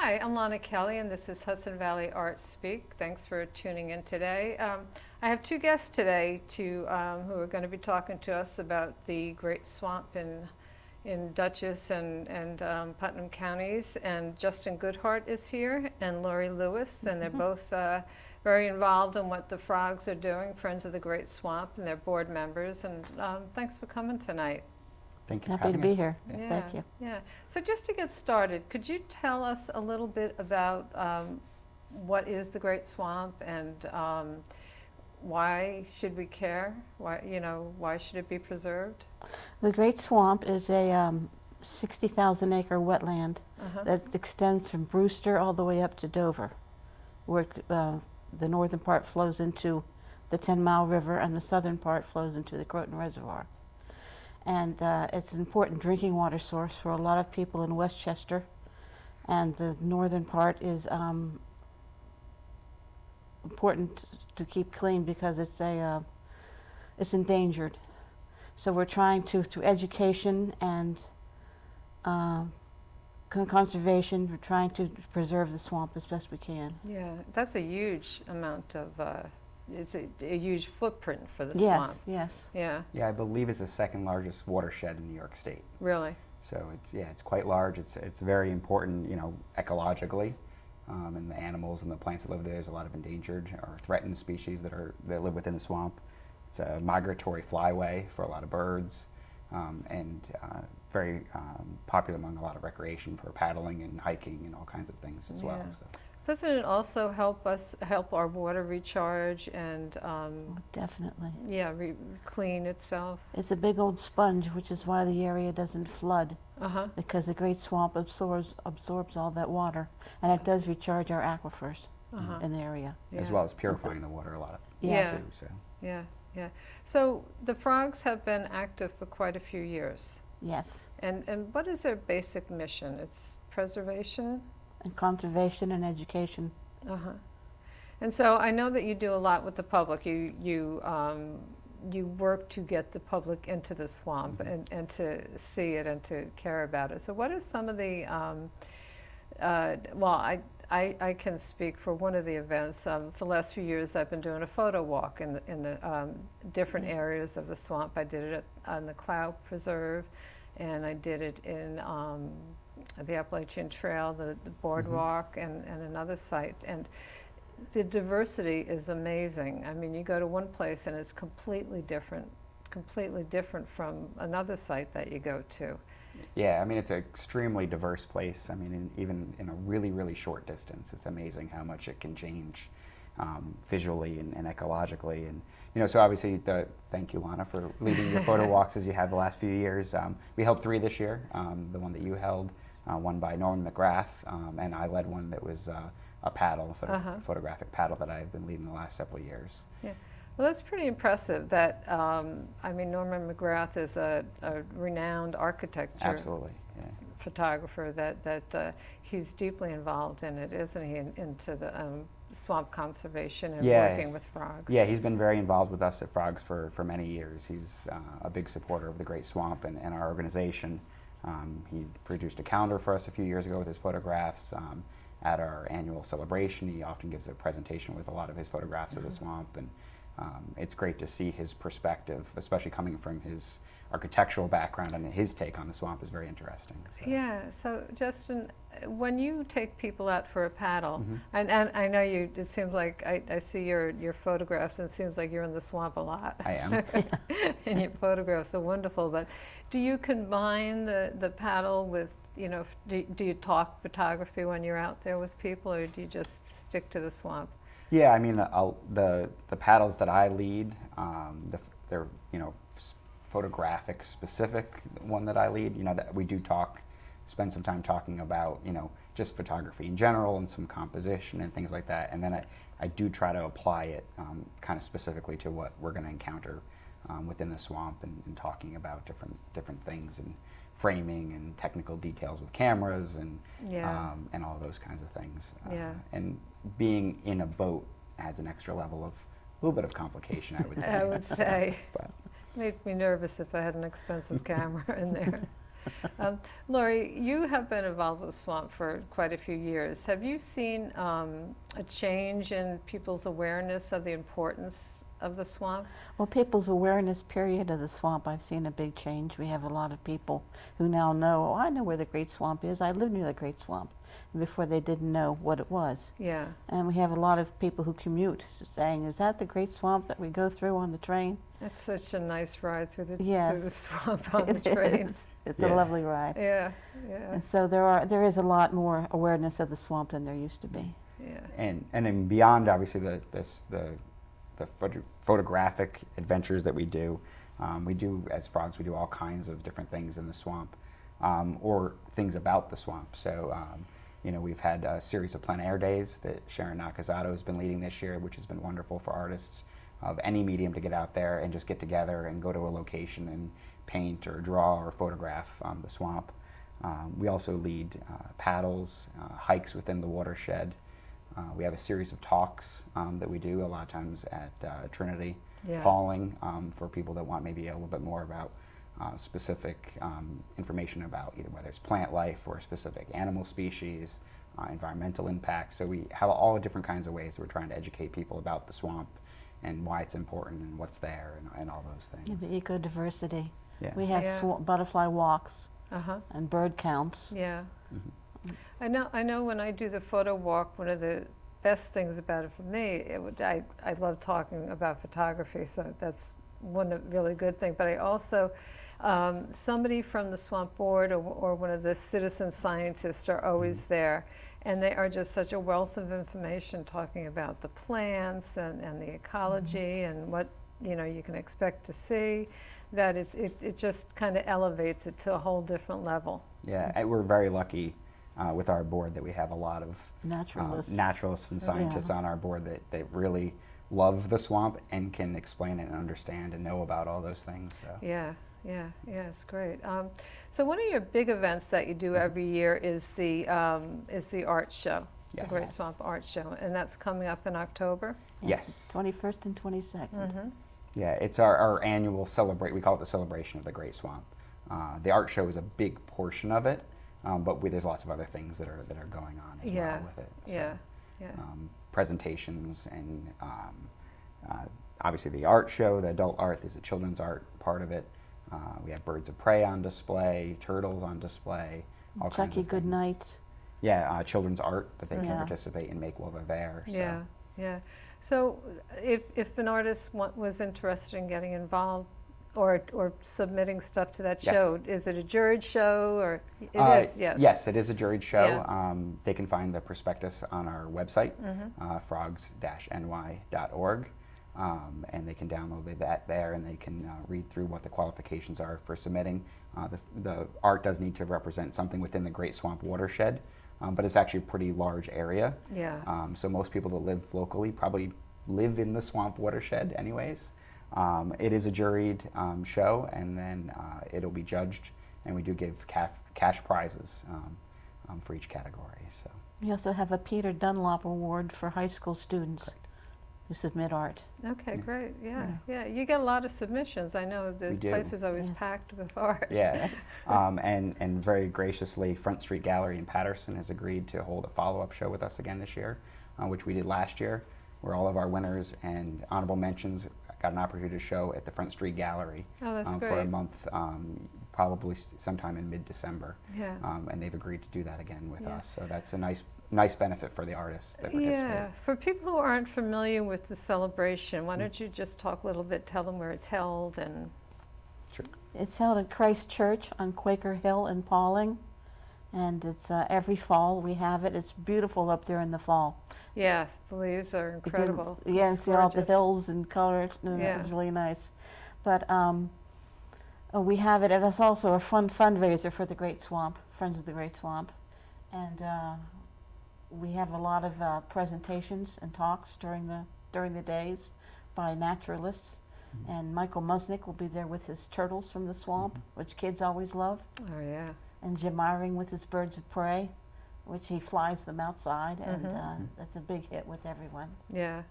Hi, I'm Lonna Kelly, and this is Hudson Valley Arts Speak. Thanks for tuning in today. I have two guests today who are going to be talking to us about the Great Swamp in Dutchess and Putnam counties. And Justin Goodhart is here, and Lori Lewis, and they're both very involved in what the frogs are doing, Friends of the Great Swamp, and they're board members. And thanks for coming tonight. Thank you for Happy to having be us. here. Yeah, Thank you. yeah. So just to get started, could you tell us a little bit about what is the Great Swamp and why should we care? Why should it be preserved? The Great Swamp is a 60,000 acre wetland that extends from Brewster all the way up to Dover, where the northern part flows into the 10-mile river and the southern part flows into the Croton Reservoir. And it's an important drinking water source for a lot of people in Westchester. And the northern part is important to keep clean because it's endangered. So we're trying to, through education and conservation, we're trying to preserve the swamp as best we can. Yeah, that's a huge amount of, it's a huge footprint for the Yes, swamp. yes. Yeah, Yeah, I believe it's the second largest watershed in New York State. really. So it's quite large. It's very important, ecologically, and the animals and the plants that live there. There's a lot of endangered or threatened species that live within the swamp. It's a migratory flyway for a lot of birds, and very popular among a lot of recreation for paddling and hiking and all kinds of things as well. Yeah. So. Doesn't it also help our water recharge and Definitely. clean itself? It's a big old sponge, which is why the area doesn't flood, because the Great Swamp absorbs all that water, and it does recharge our aquifers in the area. As well as purifying the water a lot. Yes. Too, so. Yeah, yeah. So the frogs have been active for quite a few years. Yes, And what is their basic mission? It's preservation? and conservation and education. And so I know that you do a lot with the public. You work to get the public into the swamp and to see it and to care about it. So what are some of the, I can speak for one of the events. For the last few years I've been doing a photo walk in the different areas of the swamp. I did it on the Cloud Preserve, and I did it in the Appalachian Trail, the boardwalk, and another site. And the diversity is amazing. I mean, you go to one place and it's completely different from another site that you go to. Yeah, I mean, it's an extremely diverse place. I mean, even in a really, really short distance, it's amazing how much it can change visually and ecologically. And, so obviously, thank you, Lonna, for leading your photo walks as you have the last few years. We held 3 this year, the one that you held, one by Norman McGrath, and I led one that was a paddle, photographic paddle that I've been leading the last several years. Yeah. Well, that's pretty impressive. That I mean, Norman McGrath is a renowned architecture Absolutely, yeah. photographer. That he's deeply involved in it, isn't he? Into the swamp conservation and working with frogs. Yeah, he's been very involved with us at Frogs for many years. He's a big supporter of the Great Swamp and our organization. He produced a calendar for us a few years ago with his photographs. At our annual celebration, he often gives a presentation with a lot of his photographs of the swamp, and it's great to see his perspective, especially coming from his architectural background, and his take on the swamp is very interesting. So. Yeah, so Justin, when you take people out for a paddle, and I know you, it seems like I see your photographs, and it seems like you're in the swamp a lot. I am. And your photographs are wonderful, but do you combine the paddle with, do you talk photography when you're out there with people, or do you just stick to the swamp? Yeah, I mean, the paddles that I lead, they're photographic specific. One that I lead, that we do spend some time talking about, just photography in general and some composition and things like that. And then I do try to apply it kind of specifically to what we're going to encounter within the swamp, and talking about different things and framing and technical details with cameras and all those kinds of things. And being in a boat adds an extra level of a little bit of complication, I would say. I would say. But Made me nervous if I had an expensive camera in there. Lori, you have been involved with Swamp for quite a few years. Have you seen a change in people's awareness of the importance of the swamp? Well, people's awareness period of the swamp, I've seen a big change. We have a lot of people who now know, oh, I know where the Great Swamp is. I live near the Great Swamp. And before they didn't know what it was. Yeah. And we have a lot of people who commute saying, is that the Great Swamp that we go through on the train? It's such a nice ride through the, Yes. through the swamp on the It train. is. It's Yeah. a lovely ride. Yeah, yeah, And so there is a lot more awareness of the swamp than there used to be. yeah. And then beyond obviously the photographic adventures that we do as frogs, we do all kinds of different things in the swamp, or things about the swamp. So we've had a series of plein air days that Sharon Nakazato has been leading this year, which has been wonderful for artists of any medium to get out there and just get together and go to a location and paint or draw or photograph the swamp. We also lead paddles, hikes within the watershed. We have a series of talks that we do a lot of times at Trinity, Yeah. calling for people that want maybe a little bit more about specific information about either whether it's plant life or specific animal species, environmental impacts. So we have all different kinds of ways that we're trying to educate people about the swamp and why it's important and what's there and all those Yeah, things. the eco-diversity. Yeah. We have Yeah. butterfly walks Uh-huh. and bird counts. Yeah. Mhm. I know when I do the photo walk, one of the best things about it for me, I love talking about photography, so that's one really good thing. But I also, somebody from the Swamp Board or one of the citizen scientists are always there. And they are just such a wealth of information talking about the plants and the ecology and what you can expect to see, that it just kind of elevates it to a whole different level. Yeah, and we're very lucky with our board that we have a lot of Naturalists. naturalists and scientists on our board that really love the swamp and can explain it and understand and know about all those things. So. Yeah, it's great. So one of your big events that you do every year is the art show, Yes. the Great Swamp Art Show, and that's coming up in October. Yes. 21st and 22nd. Mm-hmm. Yeah, it's our annual we call it the celebration of the Great Swamp. The art show is a big portion of it, but there's lots of other things that are going on as Yeah, well with it. So, yeah. presentations and obviously the art show, the adult art, there's a children's art part of it. We have birds of prey on display, turtles on display, all kinds Chucky of things. Goodnight. Yeah, children's art that they can Yeah. participate and make while they're there. So. Yeah. So if an artist was interested in getting involved or submitting stuff to that Yes. show, is it a juried show or it is? Yes. Yes, it is a juried show. Yeah. They can find the prospectus on our website, Mm-hmm. frogs-ny.org, and they can download that there, and they can read through what the qualifications are for submitting. The art does need to represent something within the Great Swamp watershed, but it's actually a pretty large area. Yeah. So most people that live locally probably live in the swamp watershed anyways. It is a juried show, and then it'll be judged, and we do give cash prizes for each category. So. We also have a Peter Dunlop Award for high school students Correct. who submit art. Okay, Yeah. great. Yeah. You get a lot of submissions. I know the We do. place is always Yes. packed with art. Yeah, and very graciously, Front Street Gallery in Patterson has agreed to hold a follow-up show with us again this year, which we did last year, where all of our winners and honorable mentions got an opportunity to show at the Front Street Gallery Oh, that's for a great. month, probably sometime in mid-December, Yeah. and they've agreed to do that again with Yeah. us. So that's a nice benefit for the artists that participate. Yeah, for people who aren't familiar with the celebration, why don't you just talk a little bit, tell them where it's held and... Sure. It's held at Christ Church on Quaker Hill in Pauling, and it's every fall we have it. It's beautiful up there in the fall. Yeah, the leaves are You can- incredible. Yeah, and It's see all the gorgeous. hills and color. Yeah. It's really nice. But we have it, and it's also a fun fundraiser for the Great Swamp, Friends of the Great Swamp. And we have a lot of presentations and talks during the days by naturalists. And Michael Musnick will be there with his turtles from the swamp, which kids always love. Oh, yeah. And Jim Eyring with his birds of prey, which he flies them outside, and that's a big hit with everyone. Yeah.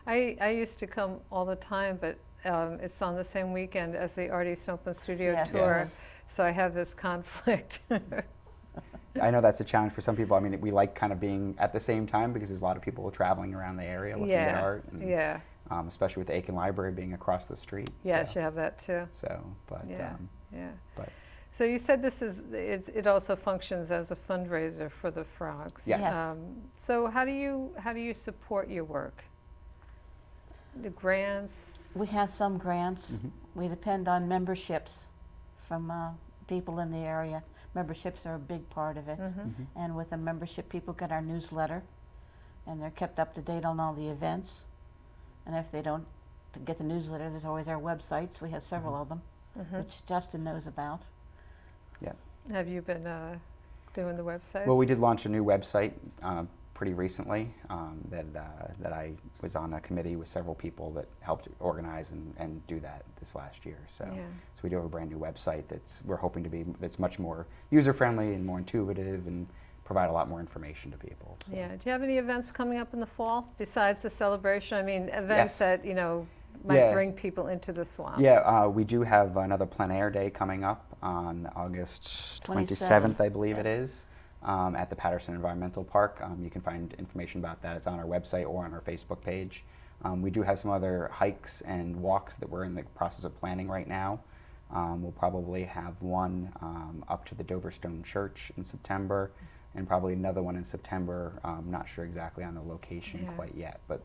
I used to come all the time, but it's on the same weekend as the Artist Open Studio Yes. Tour. Yes. So I have this conflict. I know that's a challenge for some people. I mean, we like kind of being at the same time because there's a lot of people traveling around the area looking at art. And, Yeah. especially with the Aiken Library being across the street. Yeah, so, you have that too. So, but, Yeah. Yeah. but So you said it also functions as a fundraiser for the frogs. Yes. Yes. So how do you support your work? The grants? We have some grants. Mhm. We depend on memberships from people in the area. Memberships are a big part of it. Mhm. And with a membership, people get our newsletter, and they're kept up to date on all the events. And if they don't get the newsletter, there's always our websites. We have several of them, which Justin knows about. Have you been doing the website? Well, we did launch a new website pretty recently that I was on a committee with several people that helped organize and do that this last year. So, Yeah. so we do have a brand new website we're hoping to be that's much more user friendly and more intuitive and provide a lot more information to people. So. Yeah. Do you have any events coming up in the fall besides the celebration? I mean, events Yes. that might Yeah. bring people into the swamp. Yeah, we do have another plein air day coming up on August 27th, I believe it is, at the Patterson Environmental Park. You can find information about that. It's on our website or on our Facebook page. We do have some other hikes and walks that we're in the process of planning right now. We'll probably have one up to the Doverstone Church in September, and probably another one in September. I'm not sure exactly on the location quite yet, but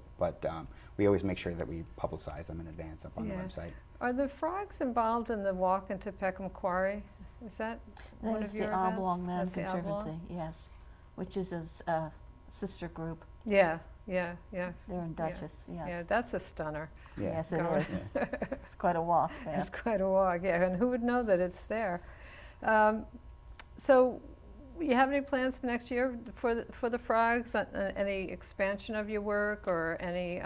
we always make sure that we publicize them in advance up on the website. Are the frogs involved in the walk into Peckham Quarry? Is that one That is of your the events? Oblong Land That's the Conservancy, Oblong? yes, which is a sister group. Yeah. They're in Dutchess, yes. Yeah, that's a stunner. Yeah. Yes, it Going- is. It's quite a walk. Yeah. It's quite a walk, yeah, and who would know that it's there? So, you have any plans for next year for the frogs? Any expansion of your work or any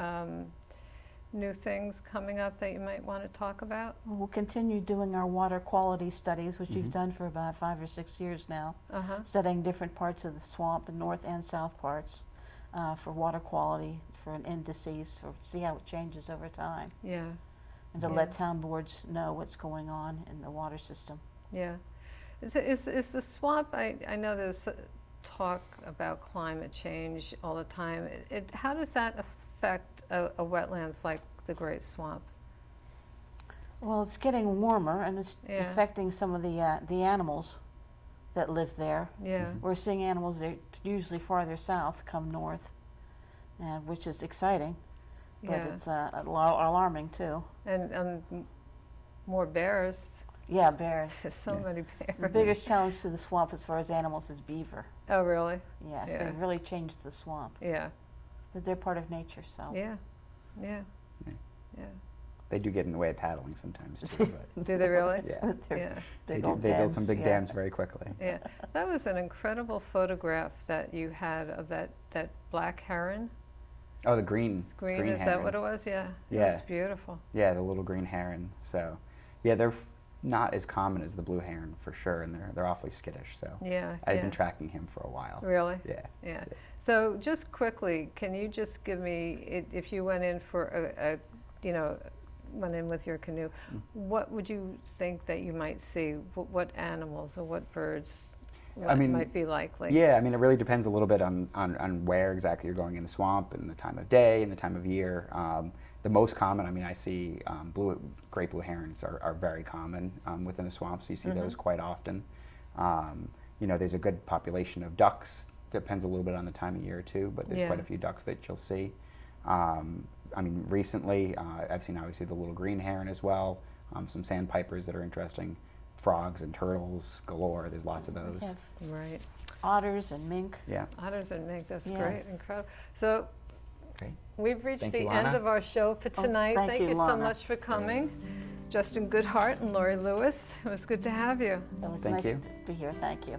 new things coming up that you might want to talk about? We'll continue doing our water quality studies, which we've done for about 5 or 6 years now, studying different parts of the swamp, the north and south parts, for water quality, for an indices, or see how it changes over time, Yeah, and to let town boards know what's going on in the water system. yeah. Is the swamp, I know there's talk about climate change all the time. How does that affect a wetlands like the Great Swamp? Well, it's getting warmer, and it's Yeah. affecting some of the animals that live there. Yeah, We're seeing animals that are usually farther south come north, which is exciting, but yeah. it's alarming too. And more bears. Yeah, bears. There's so many bears. The biggest challenge to the swamp as far as animals is beaver. Oh, really? Yes, Yeah. they've really changed the swamp, Yeah, but they're part of nature, so. yeah, yeah, Yeah. yeah. They do get in the way of paddling sometimes too, but Do they really? yeah. With their Yeah, They, big do, old they build dens, some big yeah. dams very quickly. yeah. That was an incredible photograph that you had of that black heron. Oh, the green Green, is that heron. what it was? Yeah. It Yeah. was beautiful. Yeah, the little green heron. So, yeah, they're not as common as the blue heron for sure, and they're awfully skittish. So, Yeah. I've yeah. been tracking him for a while. Really? Yeah. Yeah. So just quickly, can you just give me, if you went in for went in with your canoe, what would you think that you might see? What animals or what birds might be likely? Yeah, I mean, it really depends a little bit on where exactly you're going in the swamp and the time of day and the time of year. The most common, I mean, I see great blue herons are very common within the swamp, so you see those quite often. There's a good population of ducks. Depends a little bit on the time of year too, but there's quite a few ducks that you'll see. I mean, recently I've seen obviously the little green heron as well. Some sandpipers that are interesting, frogs and turtles galore. There's lots of those. We have Right. otters and mink. Yeah. Otters and mink, that's Yes. great, incredible. So Great. we've reached Thank the you, end Lonna. of our show for tonight. thank you, you so Lonna. much for coming. Justin Goodhart and Lori Lewis, it was good to have you. It was Thank nice you. to be here. Thank you.